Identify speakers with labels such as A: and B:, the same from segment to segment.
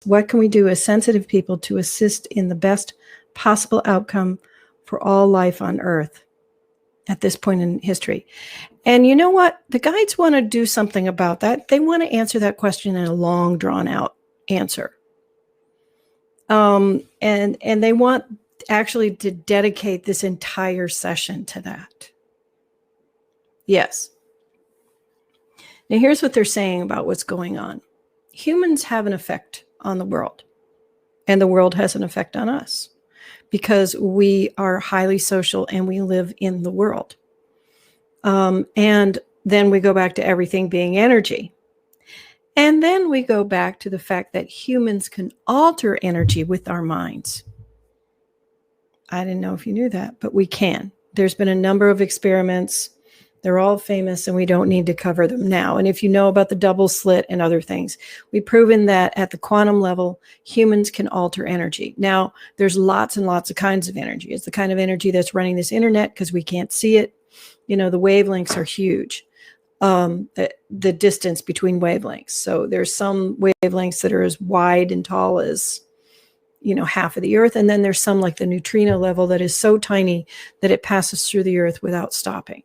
A: What can we do as sensitive people to assist in the best possible outcome for all life on Earth at this point in history? And you know what? The guides want to do something about that. They want to answer that question in a long, drawn-out answer. And they want actually to dedicate this entire session to that. Yes. Now, here's what they're saying about what's going on. Humans have an effect on the world, and the world has an effect on us because we are highly social and we live in the world. And then we go back to everything being energy. And then we go back to the fact that humans can alter energy with our minds. I didn't know if you knew that, but we can. There's been a number of experiments. They're all famous, and we don't need to cover them now. And if you know about the double slit and other things, we've proven that at the quantum level, humans can alter energy. Now, there's lots and lots of kinds of energy. It's the kind of energy that's running this internet because we can't see it. You know, the wavelengths are huge, the distance between wavelengths. So there's some wavelengths that are as wide and tall as, you know, half of the Earth. And then there's some like the neutrino level that is so tiny that it passes through the Earth without stopping,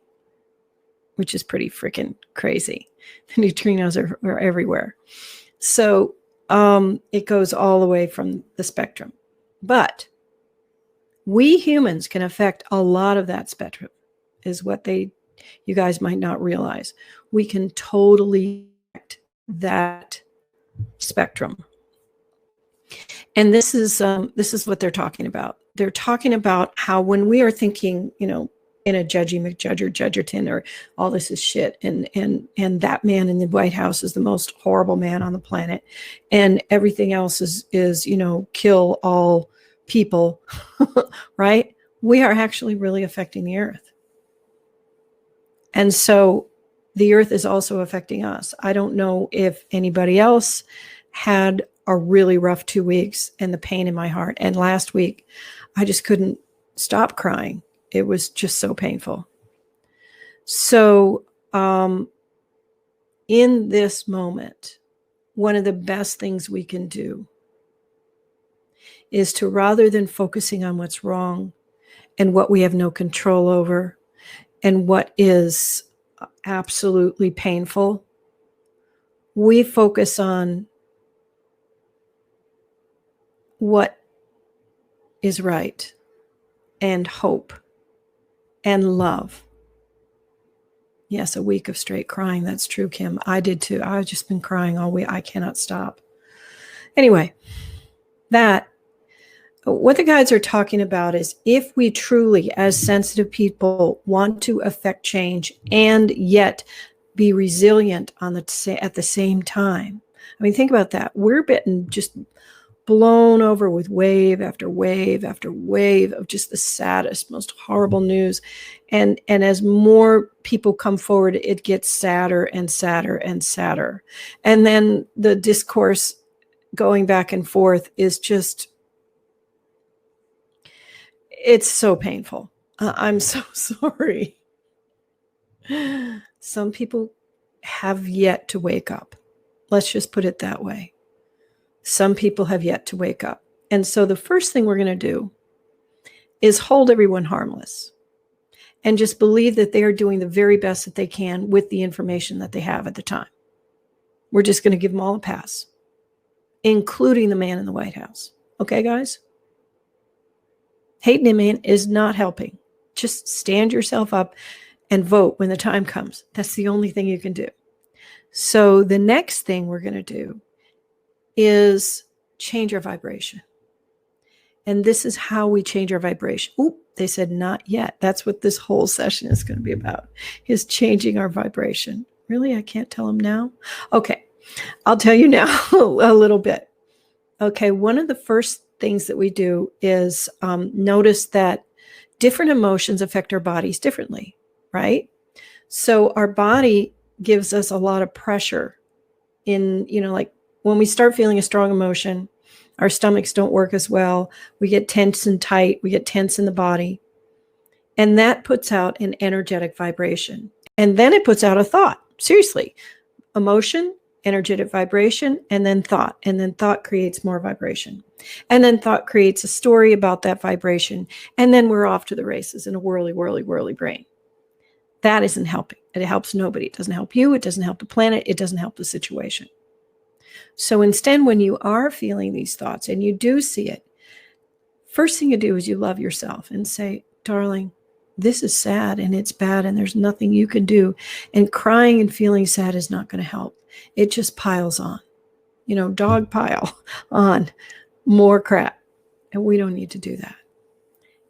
A: which is pretty freaking crazy. The neutrinos are everywhere. So it goes all the way from the spectrum. But we humans can affect a lot of that spectrum, is what you guys might not realize. We can totally affect that spectrum. And this is what they're talking about. They're talking about how when we are thinking, you know, in a Judgy McJudge or Judgerton or all this is shit, and that man in the White House is the most horrible man on the planet, and everything else is you know, kill all people, right? We are actually really affecting the Earth. And so the Earth is also affecting us. I don't know if anybody else had a really rough 2 weeks and the pain in my heart. And last week, I just couldn't stop crying. It was just so painful. So in this moment, one of the best things we can do is to, rather than focusing on what's wrong and what we have no control over and what is absolutely painful, we focus on what is right and hope and love. Yes, a week of straight crying. That's true, Kim. I did too. I've just been crying all week. I cannot stop. Anyway, what the guides are talking about is if we truly, as sensitive people, want to affect change and yet be resilient at the same time. I mean, think about that. We're bitten just blown over with wave after wave after wave of just the saddest, most horrible news. And as more people come forward, it gets sadder and sadder and sadder. And then the discourse going back and forth is just, it's so painful. I'm so sorry. Some people have yet to wake up. Let's just put it that way. Some people have yet to wake up. And so the first thing we're going to do is hold everyone harmless and just believe that they are doing the very best that they can with the information that they have at the time. We're just going to give them all a pass, including the man in the White House. Okay, guys? Hating him is not helping. Just stand yourself up and vote when the time comes. That's the only thing you can do. So the next thing we're going to do is change our vibration. And this is how we change our vibration. Oop, they said not yet. That's what this whole session is going to be about, is changing our vibration. Really? I can't tell them now? Okay, I'll tell you now a little bit. Okay, one of the first things that we do is notice that different emotions affect our bodies differently, right? So our body gives us a lot of pressure in, you know, like when we start feeling a strong emotion, our stomachs don't work as well. We get tense and tight. We get tense in the body. And that puts out an energetic vibration. And then it puts out a thought. Seriously, emotion energetic vibration, and then thought. And then thought creates more vibration. And then thought creates a story about that vibration. And then we're off to the races in a whirly, whirly, whirly brain. That isn't helping. It helps nobody. It doesn't help you. It doesn't help the planet. It doesn't help the situation. So instead, when you are feeling these thoughts and you do see it, first thing you do is you love yourself and say, darling, this is sad and it's bad and there's nothing you can do. And crying and feeling sad is not going to help. It just piles on, dog pile on more crap. And we don't need to do that.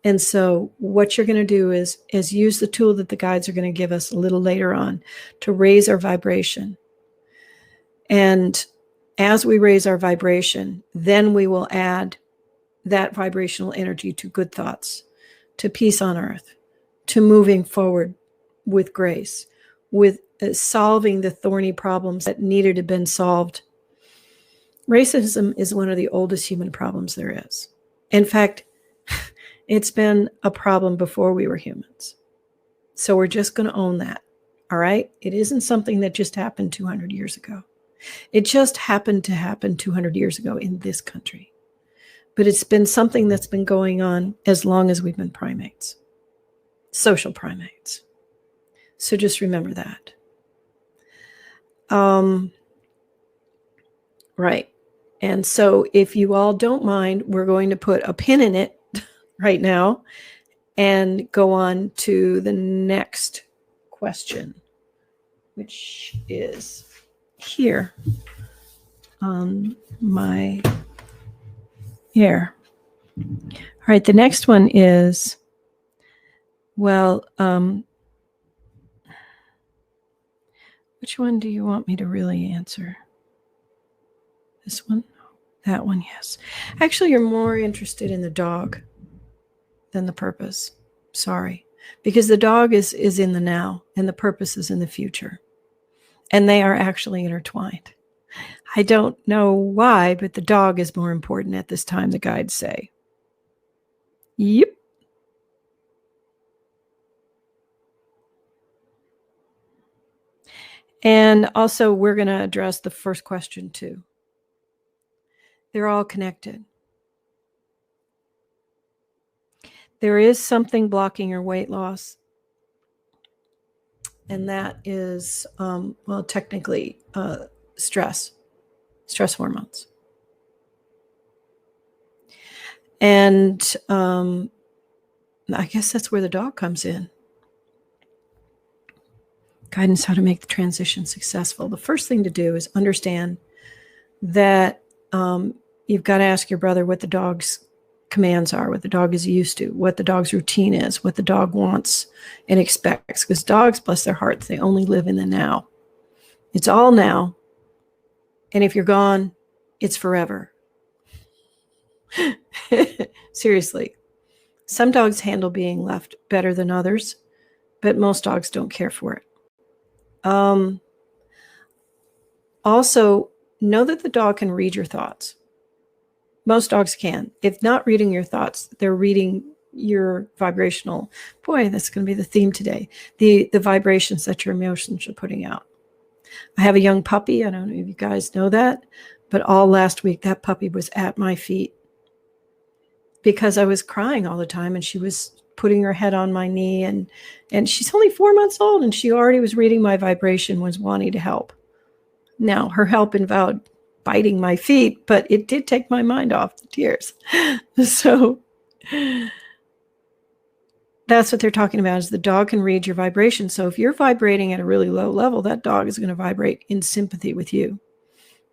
A: And so what you're going to do is use the tool that the guides are going to give us a little later on to raise our vibration. And as we raise our vibration, then we will add that vibrational energy to good thoughts, to peace on earth, to moving forward with grace, with solving the thorny problems that needed to have been solved. Racism is one of the oldest human problems there is. In fact, it's been a problem before we were humans. So we're just going to own that. All right? It isn't something that just happened 200 years ago. It just happened to happen 200 years ago in this country. But it's been something that's been going on as long as we've been primates, social primates. So just remember that. Right. And so if you all don't mind, we're going to put a pin in it right now and go on to the next question, which is here on my here. All right, the next one is, well, which one do you want me to really answer? This one? That one, yes. Actually, you're more interested in the dog than the purpose. Sorry. Because the dog is in the now and the purpose is in the future. And they are actually intertwined. I don't know why, but the dog is more important at this time, the guides say. Yep. And also, we're going to address the first question too. They're all connected. There is something blocking your weight loss. And that is, technically, stress hormones. And I guess that's where the dog comes in. Guidance how to make the transition successful. The first thing to do is understand that you've got to ask your brother what the dog's commands are, what the dog is used to, what the dog's routine is, what the dog wants and expects. Because dogs, bless their hearts, they only live in the now. It's all now. And if you're gone, it's forever. Seriously. Some dogs handle being left better than others, but most dogs don't care for it. Also, know that the dog can read your thoughts. Most dogs can. If not reading your thoughts, they're reading your vibrational. Boy, that's going to be the theme today. The vibrations that your emotions are putting out. I have a young puppy. I don't know if you guys know that, but all last week, that puppy was at my feet because I was crying all the time and she was putting her head on my knee and she's only 4 months old and she already was reading my vibration, was wanting to help. Now, her help involved biting my feet, but it did take my mind off the tears. So that's what they're talking about, is the dog can read your vibration. So if you're vibrating at a really low level, that dog is going to vibrate in sympathy with you.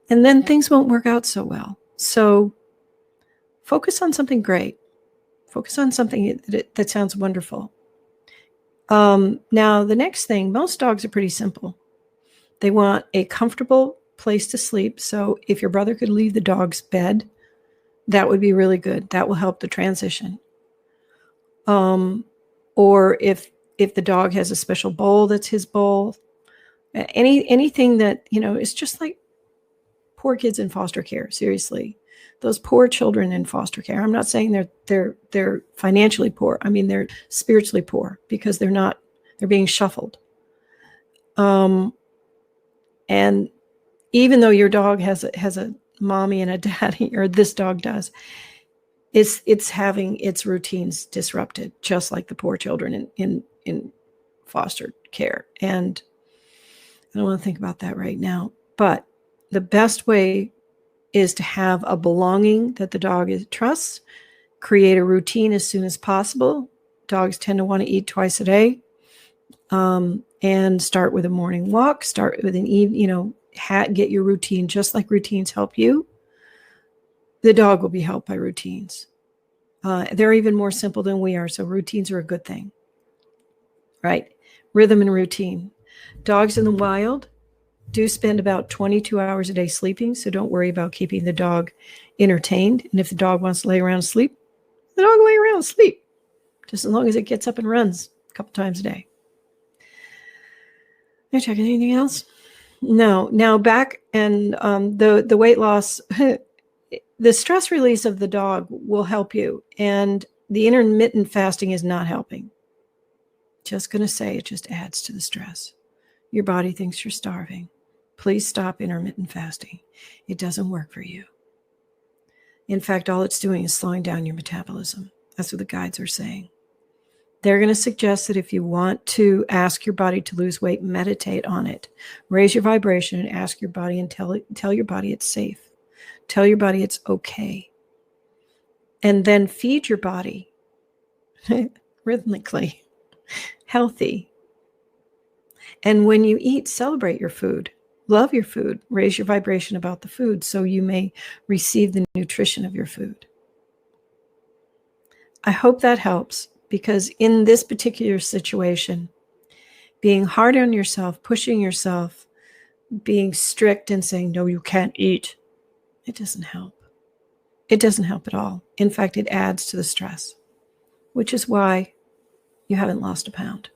A: And then things won't work out so well. So focus on something great. Focus on something that sounds wonderful. Now, the next thing, most dogs are pretty simple. They want a comfortable place to sleep. So if your brother could leave the dog's bed, that would be really good. That will help the transition. Or if the dog has a special bowl that's his bowl, anything that, is just like poor kids in foster care. Seriously, those poor children in foster care. I'm not saying they're financially poor. I mean, they're spiritually poor because they're being shuffled. And even though your dog has a mommy and a daddy, or this dog does, it's having its routines disrupted, just like the poor children in foster care. And I don't want to think about that right now. But the best way is to have a belonging that the dog trusts, create a routine as soon as possible. Dogs tend to want to eat twice a day. And start with a morning walk, start with an evening, get your routine, just like routines help you. The dog will be helped by routines. They're even more simple than we are. So routines are a good thing, right? Rhythm and routine. Dogs in the wild do spend about 22 hours a day sleeping. So don't worry about keeping the dog entertained. And if the dog wants to lay around and sleep, the dog will lay around and sleep, just as long as it gets up and runs a couple times a day. Are you checking anything else? No. Now back and the weight loss, the stress release of the dog will help you. And the intermittent fasting is not helping. Just going to say it just adds to the stress. Your body thinks you're starving. Please stop intermittent fasting. It doesn't work for you. In fact, all it's doing is slowing down your metabolism. That's what the guides are saying. They're going to suggest that if you want to ask your body to lose weight, meditate on it. Raise your vibration and ask your body and tell your body it's safe. Tell your body it's okay. And then feed your body rhythmically, healthy. And when you eat, celebrate your food. Love your food. Raise your vibration about the food so you may receive the nutrition of your food. I hope that helps. Because in this particular situation, being hard on yourself, pushing yourself, being strict and saying, no, you can't eat, it doesn't help. It doesn't help at all. In fact, it adds to the stress, which is why you haven't lost a pound.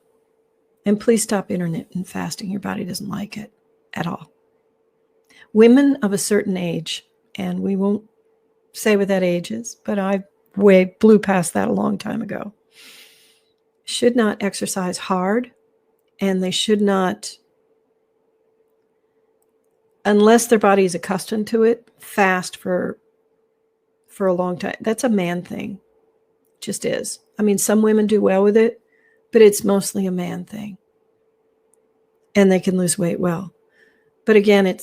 A: And please stop intermittent fasting. Your body doesn't like it at all. Women of a certain age, and we won't say what that age is, but I blew past that a long time ago, should not exercise hard, and they should not, unless their body is accustomed to it, fast for a long time. That's a man thing. It just is. I mean, some women do well with it, but it's mostly a man thing. And they can lose weight well. But again,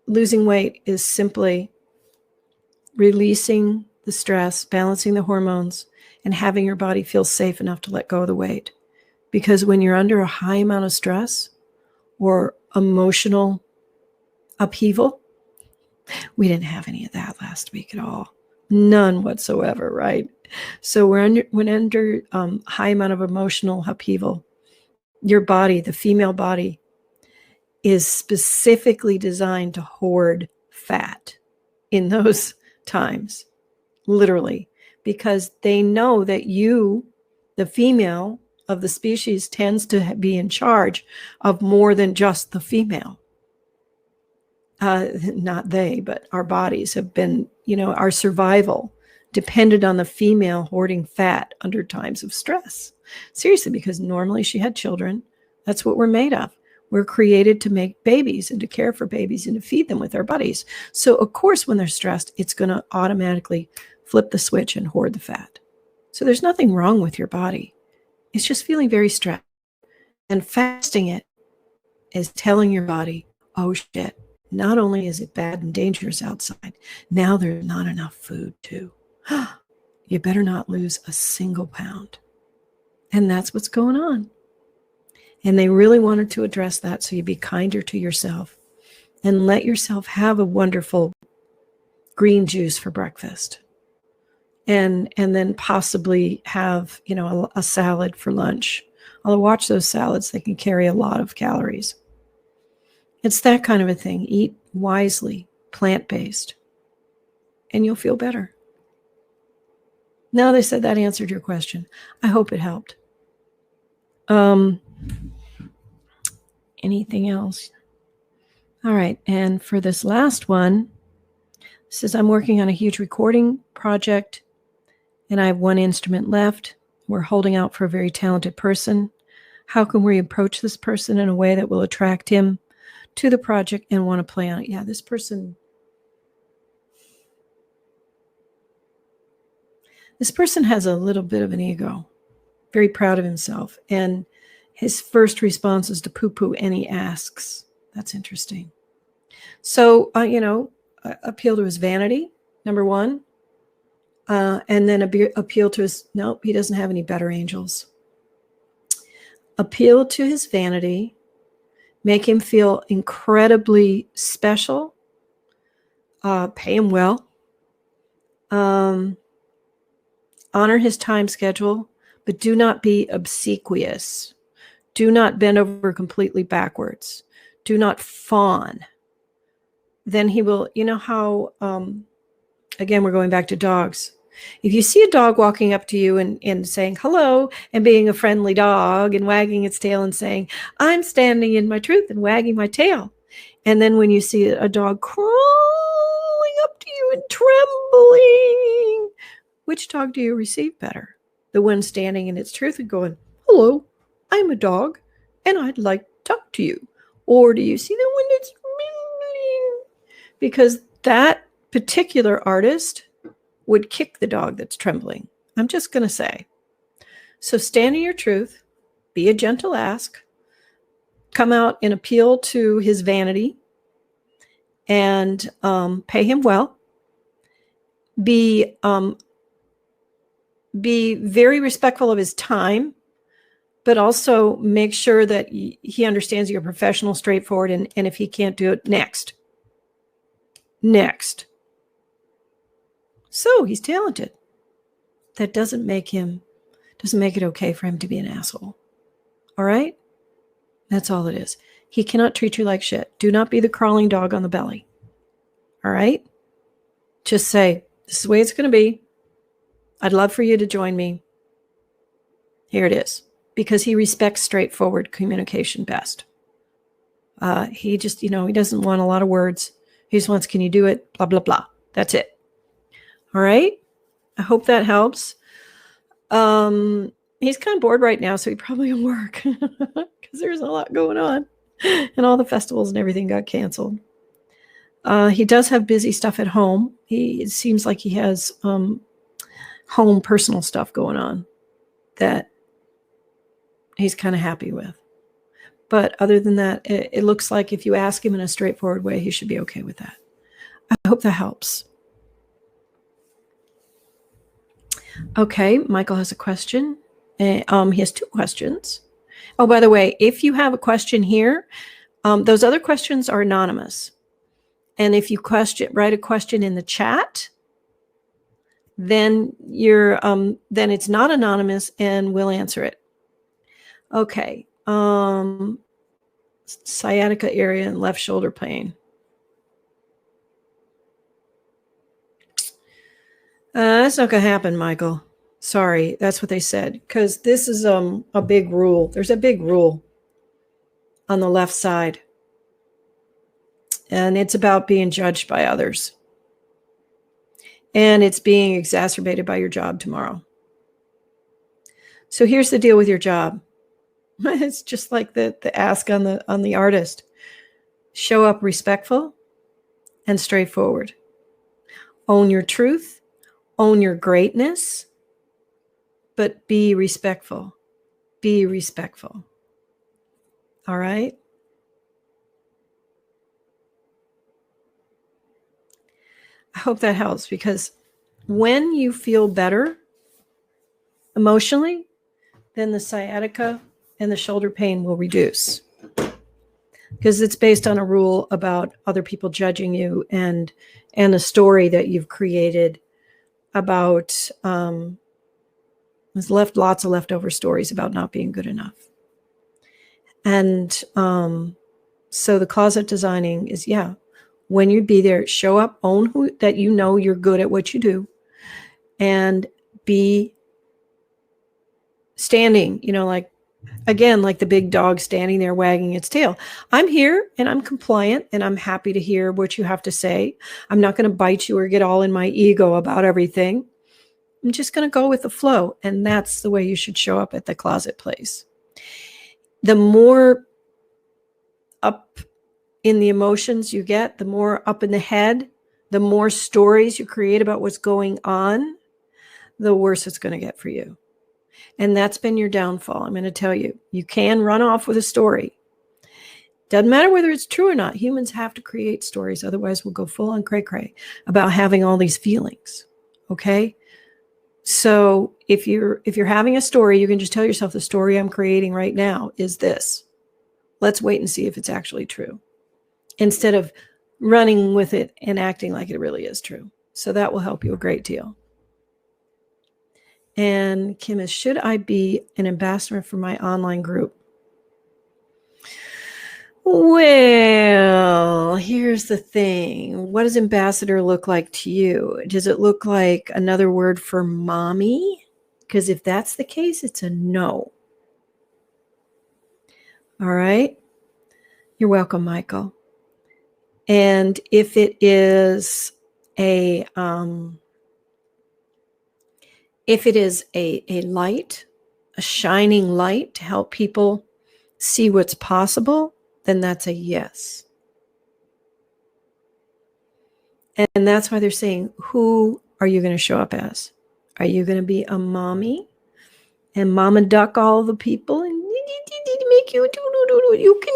A: losing weight is simply releasing the stress, balancing the hormones, and having your body feel safe enough to let go of the weight. Because when you're under a high amount of stress or emotional upheaval, we didn't have any of that last week at all. None whatsoever, right? So when under high amount of emotional upheaval, your body, the female body, is specifically designed to hoard fat in those times, literally. Because they know that you, the female of the species, tends to be in charge of more than just the female. Not they, but our bodies have been, our survival depended on the female hoarding fat under times of stress. Seriously, because normally she had children. That's what we're made of. We're created to make babies and to care for babies and to feed them with our bodies. So, of course, when they're stressed, it's going to automatically flip the switch and hoard the fat. So there's nothing wrong with your body. It's just feeling very stressed. And fasting it is telling your body, oh shit, not only is it bad and dangerous outside, now there's not enough food too. You better not lose a single pound. And that's what's going on. And they really wanted to address that so you be kinder to yourself and let yourself have a wonderful green juice for breakfast. And then possibly have, a salad for lunch. Although watch those salads, they can carry a lot of calories. It's that kind of a thing. Eat wisely, plant-based, and you'll feel better. Now they said that answered your question. I hope it helped. Anything else? All right. And for this last one, it says, I'm working on a huge recording project and I have one instrument left. We're holding out for a very talented person. How can we approach this person in a way that will attract him to the project and want to play on it. Yeah, this person has a little bit of an ego, very proud of himself. And his first response is to poo-poo any asks. That's interesting. So, appeal to his vanity, number one. And then appeal to his, nope, he doesn't have any better angels. Appeal to his vanity, make him feel incredibly special, pay him well, honor his time schedule, but do not be obsequious. Do not bend over completely backwards. Do not fawn. Then he will, you know how, again, we're going back to dogs. If you see a dog walking up to you and saying hello and being a friendly dog and wagging its tail and saying, I'm standing in my truth and wagging my tail. And then when you see a dog crawling up to you and trembling, which dog do you receive better? The one standing in its truth and going, hello, I'm a dog and I'd like to talk to you. Or do you see the one that's trembling? Because that particular artist would kick the dog that's trembling. I'm just going to say. So stand in your truth, be a gentle ask, come out and appeal to his vanity, and pay him well. Be very respectful of his time, but also make sure that he understands you're professional, straightforward, and if he can't do it, next. So he's talented. That doesn't make it okay for him to be an asshole. All right? That's all it is. He cannot treat you like shit. Do not be the crawling dog on the belly. All right? Just say, this is the way it's going to be. I'd love for you to join me. Here it is. Because he respects straightforward communication best. He just, he doesn't want a lot of words. He just wants, can you do it? Blah, blah, blah. That's it. All right. I hope that helps. He's kind of bored right now, so he probably will work because there's a lot going on and all the festivals and everything got canceled. He does have busy stuff at home. It seems like he has home personal stuff going on that he's kind of happy with. But other than that, it looks like if you ask him in a straightforward way, he should be okay with that. I hope that helps. Okay, Michael has a question. He has two questions. Oh, by the way, if you have a question here, those other questions are anonymous. And if you write a question in the chat, then then it's not anonymous and we'll answer it. Okay. Sciatica area and left shoulder pain. That's not going to happen, Michael. Sorry, that's what they said. Because this is a big rule. There's a big rule on the left side. And it's about being judged by others. And it's being exacerbated by your job tomorrow. So here's the deal with your job. It's just like the ask on the artist. Show up respectful and straightforward. Own your truth. Own your greatness, but be respectful. Be respectful. All right? I hope that helps because when you feel better emotionally, then the sciatica and the shoulder pain will reduce. Because it's based on a rule about other people judging you and a story that you've created about there's lots of leftover stories about not being good enough. And so the closet designing is, when you be there, show up, own that you're good at what you do, and be standing, like the big dog standing there wagging its tail. I'm here and I'm compliant and I'm happy to hear what you have to say. I'm not going to bite you or get all in my ego about everything. I'm just going to go with the flow. And that's the way you should show up at the closet place. The more in the emotions you get, the more up in the head, the more stories you create about what's going on, the worse it's going to get for you. And that's been your downfall. I'm going to tell you, you can run off with a story. Doesn't matter whether it's true or not. Humans have to create stories. Otherwise, we'll go full on cray-cray about having all these feelings. Okay? So if you're having a story, you can just tell yourself the story I'm creating right now is this. Let's wait and see if it's actually true, instead of running with it and acting like it really is true. So that will help you a great deal. And Kim is, should I be an ambassador for my online group? Well, here's the thing. What does ambassador look like to you? Does it look like another word for mommy? Because if that's the case, it's a no. All right. You're welcome, Michael. And if it is a light, a shining light to help people see what's possible, then that's a yes. And that's why they're saying, who are you going to show up as? Are you going to be a mommy and mama duck all the people and make you do what you can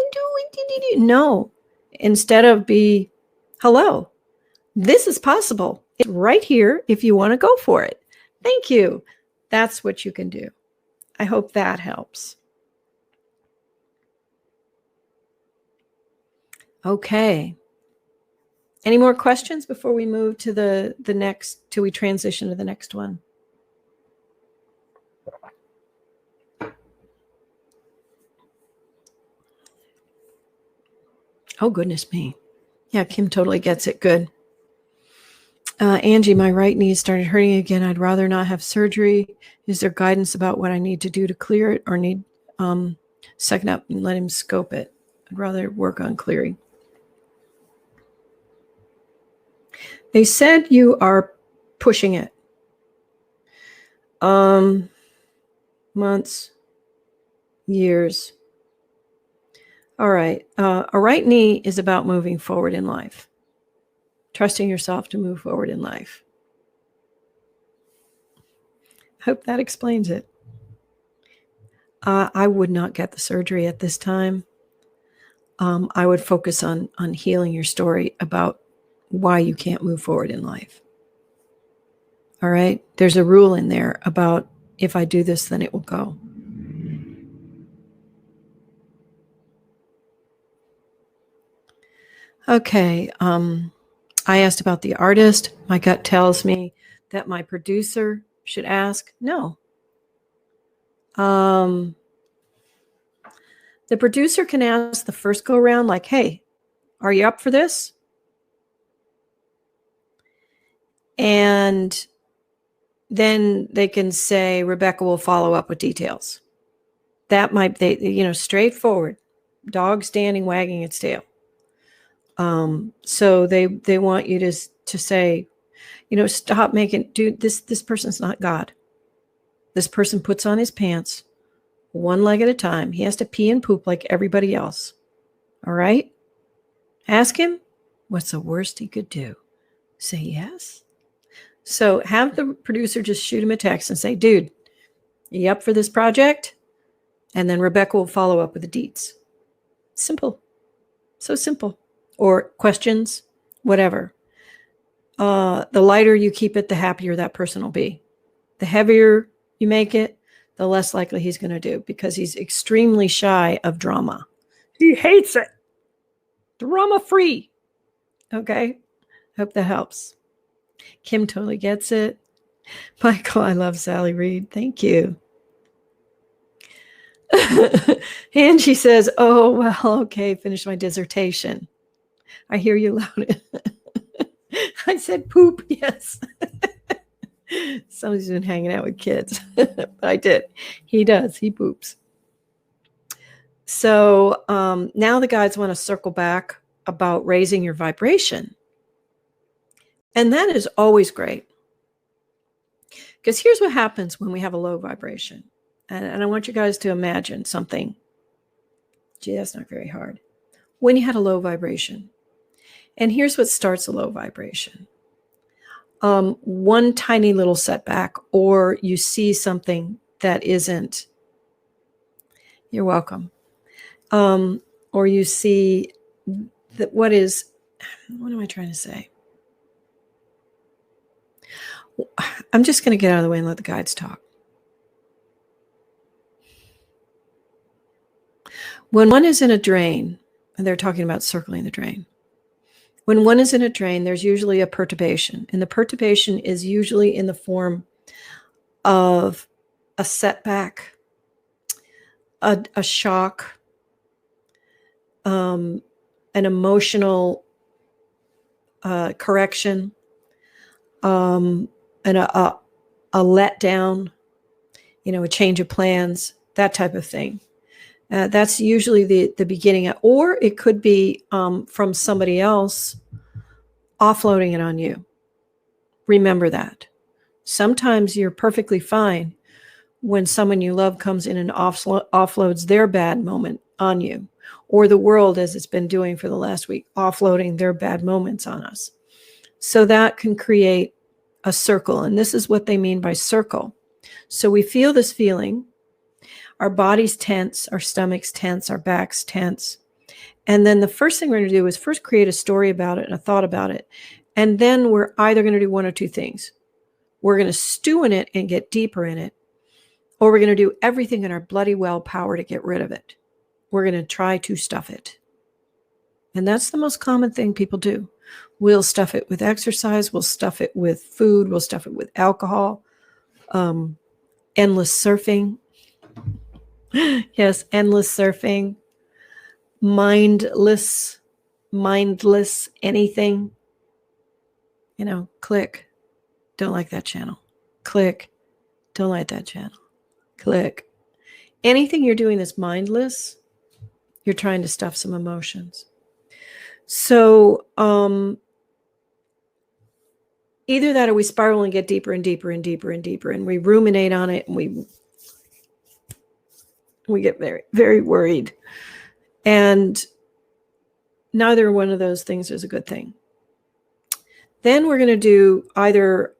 A: do? No. Instead of be, hello, this is possible. It's right here if you want to go for it. Thank you. That's what you can do. I hope that helps. Okay. Any more questions before we move to the next, till we transition to the next one? Oh, goodness me. Yeah, Kim totally gets it. Good. Angie, my right knee started hurting again. I'd rather not have surgery. Is there guidance about what I need to do to clear it, or need second up and let him scope it? I'd rather work on clearing. They said you are pushing it. Months, years. All right. A right knee is about moving forward in life. Trusting yourself to move forward in life. Hope that explains it. I would not get the surgery at this time. I would focus on healing your story about why you can't move forward in life. All right? There's a rule in there about, if I do this, then it will go. Okay. I asked about the artist. My gut tells me that my producer should ask. No. The producer can ask the first go around, like, hey, are you up for this? And then they can say, Rebecca will follow up with details. That might, straightforward, dog standing, wagging its tail. So they want you to say, stop making, dude, this person's not God. This person puts on his pants one leg at a time. He has to pee and poop like everybody else. All right? Ask him, what's the worst he could do? Say yes. So have the producer just shoot him a text and say, dude, you up for this project? And then Rebecca will follow up with the deets. Simple. So simple. Or questions, whatever. The lighter you keep it, the happier that person will be. The heavier you make it, the less likely he's going to do, because he's extremely shy of drama. He hates it. Drama free. Okay. Hope that helps. Kim totally gets it. Michael, I love Sally Reed. Thank you. And she says, oh, well, okay, finish my dissertation. I hear you loud. I said poop, yes. Somebody's been hanging out with kids. But I did. He does. He poops. So now the guides want to circle back about raising your vibration. And that is always great. Because here's what happens when we have a low vibration. And I want you guys to imagine something. Gee, that's not very hard. when you had a low vibration. And here's what starts a low vibration. One tiny little setback, or you see something that isn't, you're welcome. Or you see that what am I trying to say? I'm just going to get out of the way and let the guides talk. When one is in a drain, and they're talking about circling the drain. When one is in a drain, there's usually a perturbation. And the perturbation is usually in the form of a setback, a shock, an emotional correction, and a letdown, a change of plans, that type of thing. That's usually the beginning, or it could be from somebody else offloading it on you. Remember that. Sometimes you're perfectly fine when someone you love comes in and offloads their bad moment on you, or the world, as it's been doing for the last week, offloading their bad moments on us. So that can create a circle, and this is what they mean by circle. So we feel this feeling. Our bodies tense, our stomachs tense, our backs tense. And then the first thing we're going to do is first create a story about it and a thought about it. And then we're either going to do one or two things. We're going to stew in it and get deeper in it, or we're going to do everything in our bloody well power to get rid of it. We're going to try to stuff it. And that's the most common thing people do. We'll stuff it with exercise. We'll stuff it with food. We'll stuff it with alcohol. Endless surfing. Yes, endless surfing. Mindless anything. Click. Don't like that channel. Click. Don't like that channel. Click. Anything you're doing that's mindless, you're trying to stuff some emotions. So either that, or we spiral and get deeper and deeper and deeper and deeper, and we ruminate on it, and we get very, very worried. And neither one of those things is a good thing. Then we're going to do either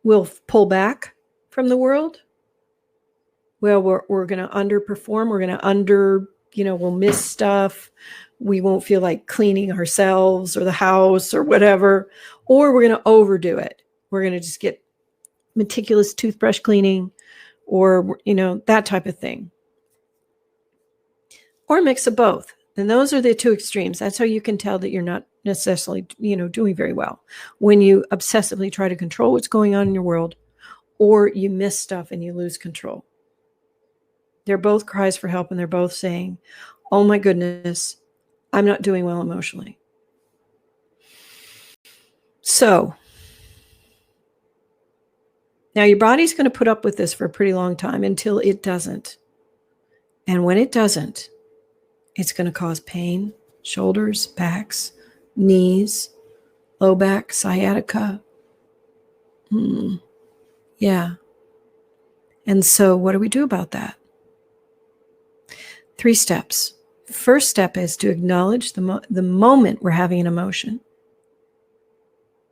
A: we'll pull back from the world. Well, we're going to underperform. We're going to we'll miss stuff. We won't feel like cleaning ourselves or the house or whatever. Or we're going to overdo it. We're going to just get meticulous toothbrush cleaning, or, that type of thing. Or a mix of both. And those are the two extremes. That's how you can tell that you're not necessarily, doing very well. When you obsessively try to control what's going on in your world, or you miss stuff and you lose control. They're both cries for help, and they're both saying, oh my goodness, I'm not doing well emotionally. So now your body's going to put up with this for a pretty long time until it doesn't. And when it doesn't, it's going to cause pain, shoulders, backs, knees, low back, sciatica. Yeah. And so what do we do about that? 3 steps. First step is to acknowledge the moment we're having an emotion.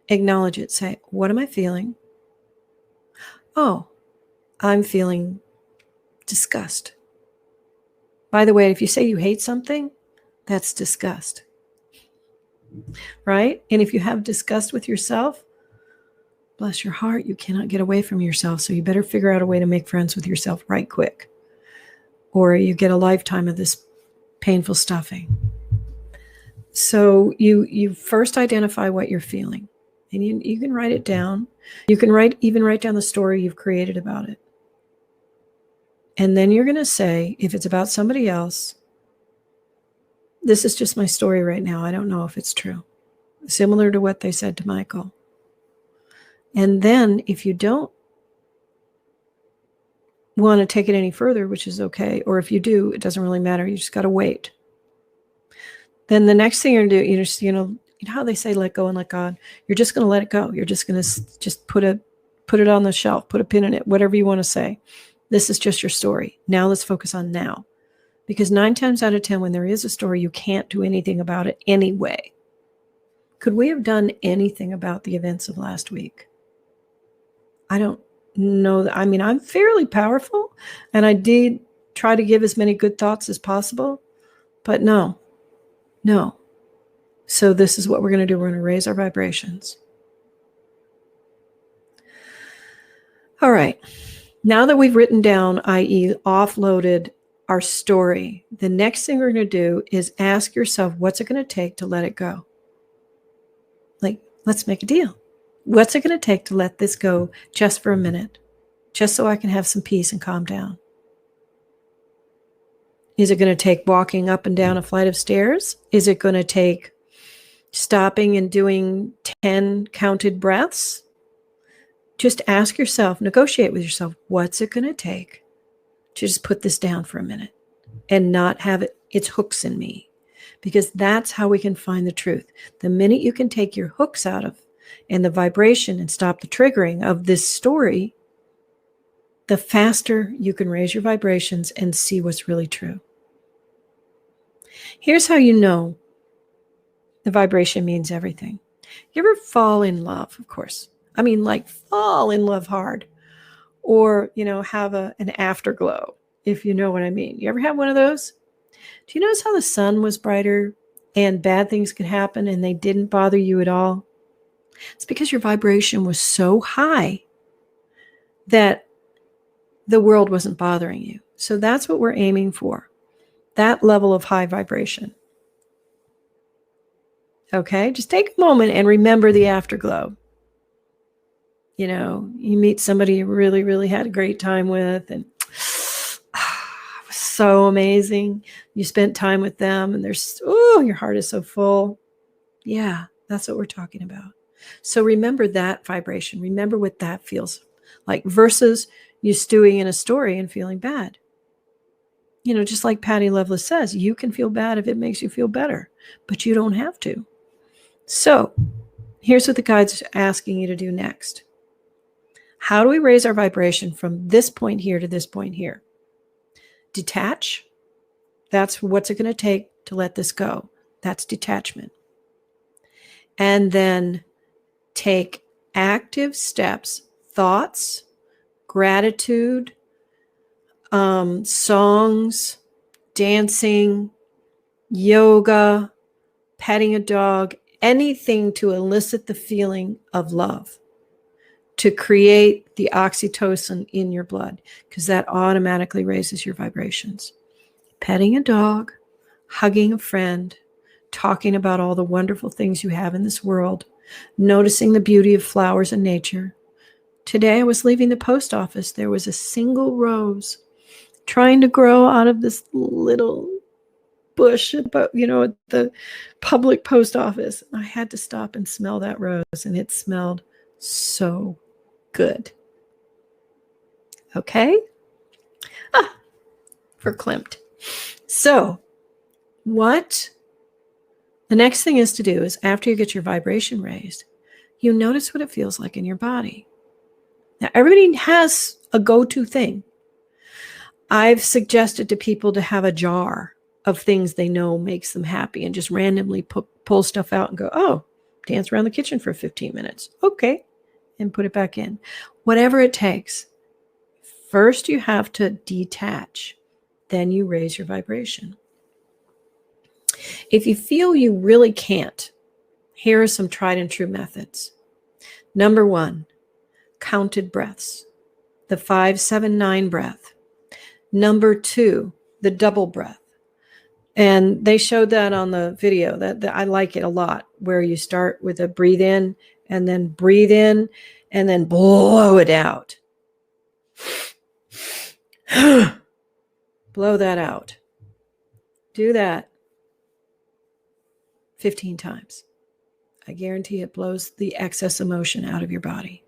A: Acknowledge it. Say, what am I feeling? Oh, I'm feeling disgust. By the way, if you say you hate something, that's disgust. Right? And if you have disgust with yourself, bless your heart, you cannot get away from yourself. So you better figure out a way to make friends with yourself right quick. Or you get a lifetime of this painful stuffing. So you first identify what you're feeling. And you can write it down. You can even write down the story you've created about it. And then you're going to say, if it's about somebody else, this is just my story right now. I don't know if it's true. Similar to what they said to Michael. And then if you don't want to take it any further, which is okay, or if you do, it doesn't really matter. You just got to wait. Then the next thing you're going to do, you know how they say let go and let God. You're just going to let it go. You're just going to just put it on the shelf, put a pin in it, whatever you want to say. This is just your story. Now let's focus on now. Because 9 times out of 10, when there is a story, you can't do anything about it anyway. Could we have done anything about the events of last week? I don't know. I mean, I'm fairly powerful, and I did try to give as many good thoughts as possible, but no. So this is what we're going to do. We're going to raise our vibrations. All right. Now that we've written down, i.e. offloaded our story, the next thing we're going to do is ask yourself, what's it going to take to let it go? Like, let's make a deal. What's it going to take to let this go just for a minute? Just so I can have some peace and calm down. Is it going to take walking up and down a flight of stairs? Is it going to take stopping and doing 10 counted breaths? Just ask yourself, negotiate with yourself, what's it going to take to just put this down for a minute and not have its hooks in me? Because that's how we can find the truth. The minute you can take your hooks out of and the vibration and stop the triggering of this story, the faster you can raise your vibrations and see what's really true. Here's how you know the vibration means everything. You ever fall in love, of course. I mean, like fall in love hard. Or, have an afterglow, if you know what I mean. You ever have one of those? Do you notice how the sun was brighter and bad things could happen and they didn't bother you at all? It's because your vibration was so high that the world wasn't bothering you. So that's what we're aiming for, that level of high vibration. Okay, just take a moment and remember the afterglow. You meet somebody you really, really had a great time with, and it was so amazing. You spent time with them, and your heart is so full. Yeah, that's what we're talking about. So remember that vibration. Remember what that feels like versus you stewing in a story and feeling bad. Just like Patty Loveless says, you can feel bad if it makes you feel better, but you don't have to. So here's what the guide's asking you to do next. How do we raise our vibration from this point here to this point here? Detach. That's what's it going to take to let this go. That's detachment. And then take active steps, thoughts, gratitude, songs, dancing, yoga, petting a dog, anything to elicit the feeling of love, to create the oxytocin in your blood, because that automatically raises your vibrations. Petting a dog, hugging a friend, talking about all the wonderful things you have in this world, noticing the beauty of flowers and nature. Today I was leaving the post office. There was a single rose trying to grow out of this little bush, but at the public post office. I had to stop and smell that rose, and it smelled so good. Okay? Verklempt. So, what the next thing is to do is, after you get your vibration raised, you notice what it feels like in your body. Now, everybody has a go-to thing. I've suggested to people to have a jar of things they know makes them happy and just randomly pull stuff out and go, oh, dance around the kitchen for 15 minutes. Okay. And put it back in. Whatever it takes. First, you have to detach. Then you raise your vibration. If you feel you really can't, here are some tried and true methods. Number 1, counted breaths. The 5-7-9 breath. Number 2, the double breath. And they showed that on the video. That I like it a lot, where you start with a breathe in and then breathe in and then blow it out. Blow that out. Do that 15 times. I guarantee it blows the excess emotion out of your body.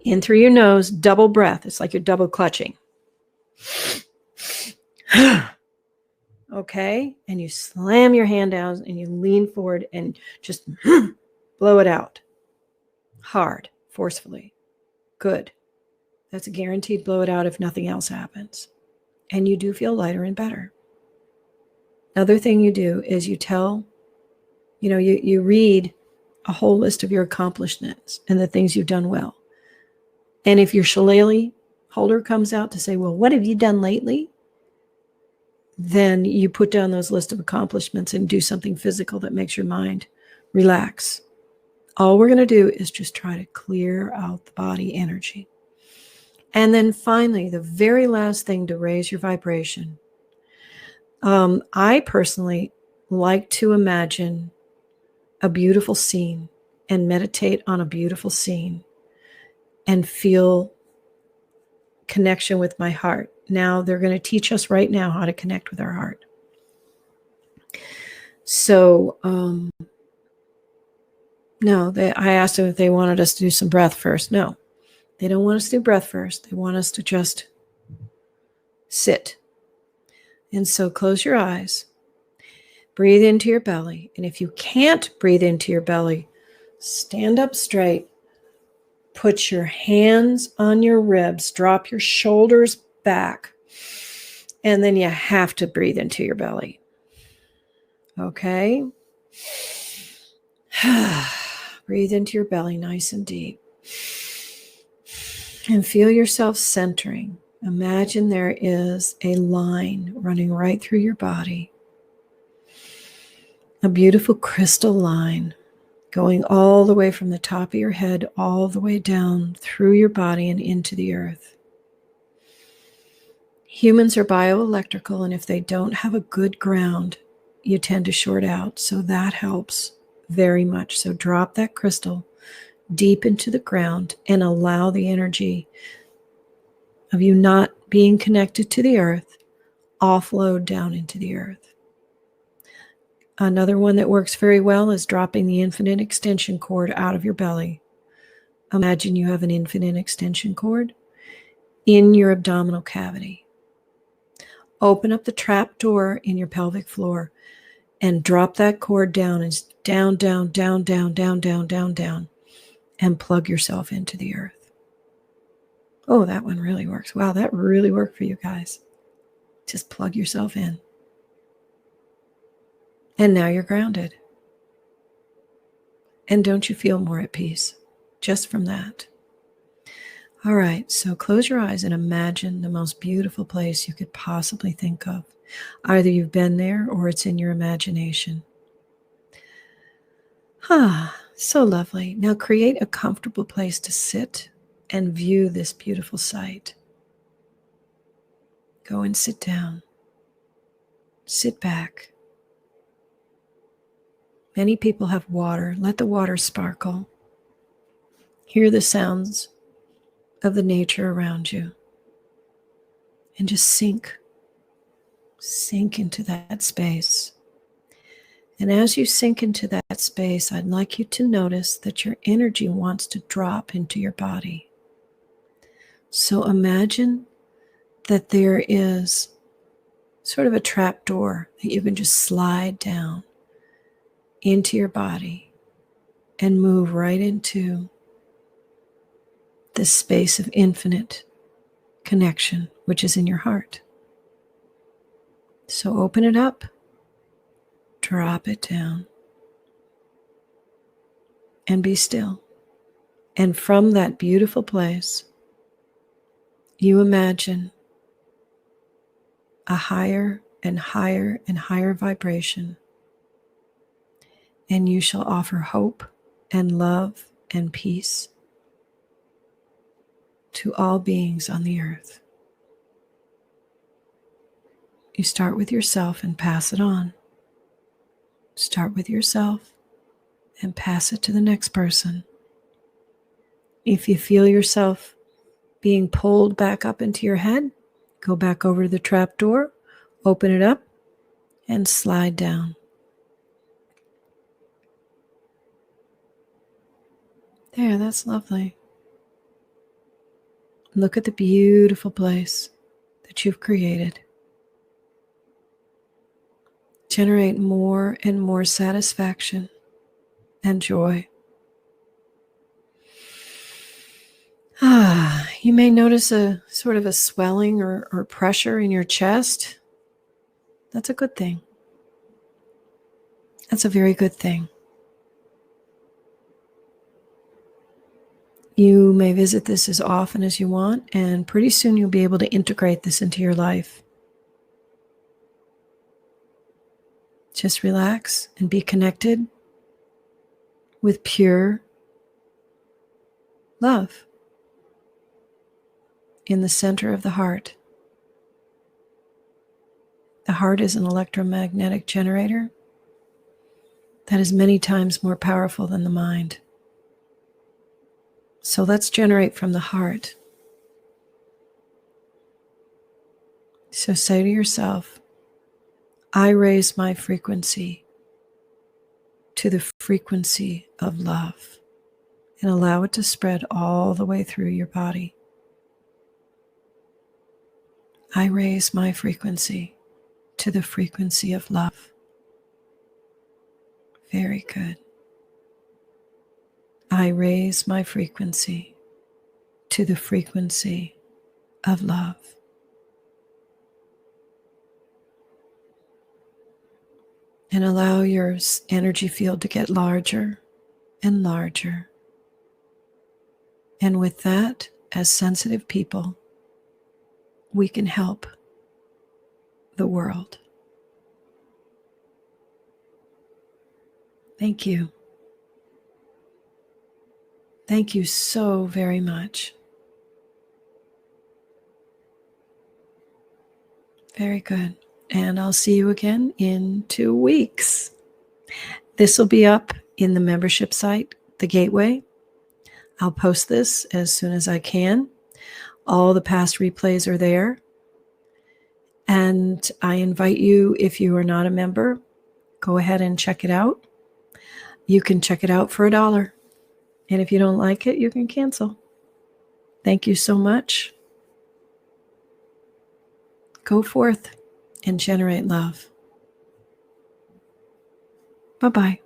A: In through your nose, double breath. It's like you're double clutching. Okay? And you slam your hand down and you lean forward and just blow it out. Hard, forcefully. Good. That's a guaranteed blow it out if nothing else happens. And you do feel lighter and better. Another thing you do is you tell, you read a whole list of your accomplishments and the things you've done well. And if your shillelagh holder comes out to say, well, what have you done lately? Then you put down those list of accomplishments and do something physical that makes your mind relax. All we're going to do is just try to clear out the body energy. And then finally, the very last thing to raise your vibration. I personally like to imagine a beautiful scene and meditate on a beautiful scene and feel connection with my heart. Now, they're going to teach us right now how to connect with our heart. So, no, I asked them if they wanted us to do some breath first. No, they don't want us to do breath first. They want us to just sit. And so close your eyes, breathe into your belly. And if you can't breathe into your belly, stand up straight, put your hands on your ribs, drop your shoulders back, and then you have to breathe into your belly. Okay? Breathe into your belly nice and deep. And feel yourself centering. Imagine there is a line running right through your body. A beautiful crystal line going all the way from the top of your head all the way down through your body and into the earth. Humans are bioelectrical, and if they don't have a good ground, you tend to short out. So that helps very much. So drop that crystal deep into the ground and allow the energy of you not being connected to the earth offload down into the earth. Another one that works very well is dropping the infinite extension cord out of your belly. Imagine you have an infinite extension cord in your abdominal cavity. Open up the trap door in your pelvic floor and drop that cord down and down, down, down, down, down, down, down, down, and plug yourself into the earth. Oh, that one really works. Wow, that really worked for you guys. Just plug yourself in. And now you're grounded. And don't you feel more at peace just from that? All right, so close your eyes and imagine the most beautiful place you could possibly think of. Either you've been there or it's in your imagination. So lovely. Now create a comfortable place to sit and view this beautiful sight. Go and sit down. Sit back. Many people have water. Let the water sparkle. Hear the sounds of the nature around you. And just sink into that space. And as you sink into that space, I'd like you to notice that your energy wants to drop into your body. So imagine that there is sort of a trap door that you can just slide down into your body and move right into this space of infinite connection, which is in your heart. So open it up, drop it down, and be still. And from that beautiful place, you imagine a higher and higher and higher vibration. And you shall offer hope and love and peace to all beings on the earth. You start with yourself and pass it on. Start with yourself and pass it to the next person. If you feel yourself being pulled back up into your head, go back over to the trap door, open it up, and slide down. There, that's lovely. Look at the beautiful place that you've created. Generate more and more satisfaction and joy. You may notice a sort of a swelling or pressure in your chest. That's a good thing. That's a very good thing. You may visit this as often as you want, and pretty soon you'll be able to integrate this into your life. Just relax and be connected with pure love in the center of the heart. The heart is an electromagnetic generator that is many times more powerful than the mind. So let's generate from the heart. So say to yourself, I raise my frequency to the frequency of love, and allow it to spread all the way through your body. I raise my frequency to the frequency of love. Very good. I raise my frequency to the frequency of love. And allow your energy field to get larger and larger. And with that, as sensitive people, we can help the world. Thank you. Thank you so very much. Very good. And I'll see you again in 2 weeks. This will be up in the membership site, the Gateway. I'll post this as soon as I can. All the past replays are there. And I invite you, if you are not a member, go ahead and check it out. You can check it out for $1. And if you don't like it, you can cancel. Thank you so much. Go forth and generate love. Bye-bye.